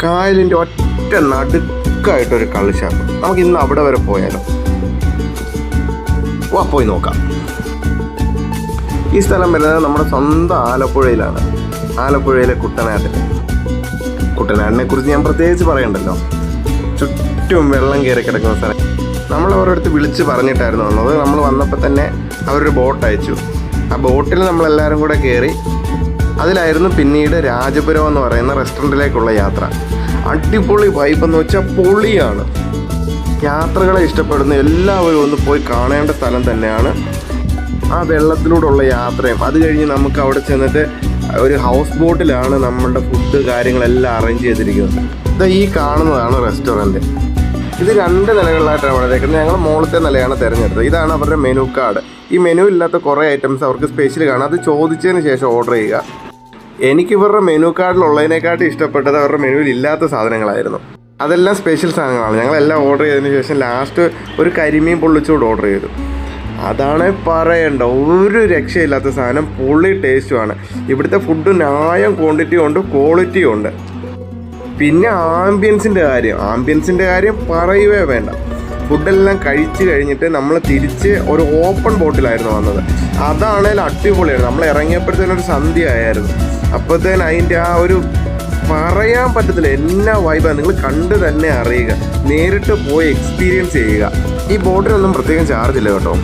കായലിൻ്റെ ഒറ്റ നടുക്കായിട്ടൊരു കള്ള് ഷാപ്പ്. നമുക്ക് ഇന്ന് അവിടെ വരെ പോയാലോ? വാ, പോയി നോക്കാം. ഈ സ്ഥലം വരുന്നത് നമ്മുടെ സ്വന്തം ആലപ്പുഴയിലാണ്. ആലപ്പുഴയിലെ കുട്ടനാടിനെ കുറിച്ച് ഞാൻ പ്രത്യേകിച്ച് പറയണ്ടല്ലോ. ചുറ്റും വെള്ളം കയറി കിടക്കുന്ന സ്ഥലം. നമ്മൾ അവരുടെ അടുത്ത് വിളിച്ച് പറഞ്ഞിട്ടായിരുന്നു വന്നത്. നമ്മൾ വന്നപ്പോൾ തന്നെ അവരൊരു ബോട്ട് അയച്ചു. ആ ബോട്ടിൽ നമ്മളെല്ലാവരും കൂടെ കയറി. അതിലായിരുന്നു പിന്നീട് രാജപുരം എന്ന് പറയുന്ന റെസ്റ്റോറൻറ്റിലേക്കുള്ള യാത്ര. അടിപൊളി വൈബെന്ന് വെച്ചാൽ പൊളിയാണ്. യാത്രകളെ ഇഷ്ടപ്പെടുന്ന എല്ലാവരും ഒന്ന് പോയി കാണേണ്ട സ്ഥലം തന്നെയാണ്. ആ വെള്ളത്തിലൂടെയുള്ള യാത്രയും അത് കഴിഞ്ഞ് നമുക്ക് അവിടെ ചെന്നിട്ട് ഒരു ഹൗസ് ബോട്ടിലാണ് നമ്മളുടെ ഫുഡ് കാര്യങ്ങളെല്ലാം അറേഞ്ച് ചെയ്തിരിക്കുന്നത്. ഇത് ഈ കാണുന്നതാണ് റെസ്റ്റോറൻറ്റ്. ഇത് 2 നിലകളിലായിട്ടാണ് അവിടെ നിൽക്കുന്നത്. ഞങ്ങൾ മുകളിലത്തെ നിലയാണ് തിരഞ്ഞെടുത്തത്. ഇതാണ് അവരുടെ മെനു കാർഡ്. ഈ മെനു ഇല്ലാത്ത കുറേ ഐറ്റംസ് അവർക്ക് സ്പെഷ്യൽ കാണാം. അത് ചോദിച്ചതിന് ശേഷം ഓർഡർ ചെയ്യുക. എനിക്ക് ഇവരുടെ മെനു കാർഡിലുള്ളതിനെക്കാട്ടും ഇഷ്ടപ്പെട്ടത് അവരുടെ മെനുവിൽ ഇല്ലാത്ത സാധനങ്ങളായിരുന്നു. അതെല്ലാം സ്പെഷ്യൽ സാധനങ്ങളാണ്. ഞങ്ങളെല്ലാം ഓർഡർ ചെയ്തതിന് ശേഷം ലാസ്റ്റ് ഒരു കരിമീൻ പൊള്ളിച്ചോട് ഓർഡർ ചെയ്തു. അതാണ് പറയേണ്ട, ഒരു രക്ഷയില്ലാത്ത സാധനം. പൊള്ളി ടേസ്റ്റുമാണ്. ഇവിടുത്തെ ഫുഡ് ന്യായം ക്വാണ്ടിറ്റിയും ഉണ്ട്, ക്വാളിറ്റിയും ഉണ്ട്. പിന്നെ ആംബിയൻസിൻ്റെ കാര്യം പറയുകയേ വേണ്ട. ഫുഡെല്ലാം കഴിച്ച് കഴിഞ്ഞിട്ട് നമ്മൾ തിരിച്ച് ഒരു ഓപ്പൺ ബോട്ടിലായിരുന്നു വന്നത്. അതാണേലും അടിപൊളിയായിരുന്നു. നമ്മൾ ഇറങ്ങിയപ്പോഴത്തേനൊരു സന്ധ്യ ആയിരുന്നു. അപ്പോഴത്തേന് അതിൻ്റെ ആ ഒരു പറയാൻ പറ്റത്തില്ല, എന്നാ വൈബാണ്. നിങ്ങൾ കണ്ട് തന്നെ അറിയുക, നേരിട്ട് പോയി എക്സ്പീരിയൻസ് ചെയ്യുക. ഈ ബോട്ടിനൊന്നും പ്രത്യേകം ചാർജ് ഇല്ല കേട്ടോ.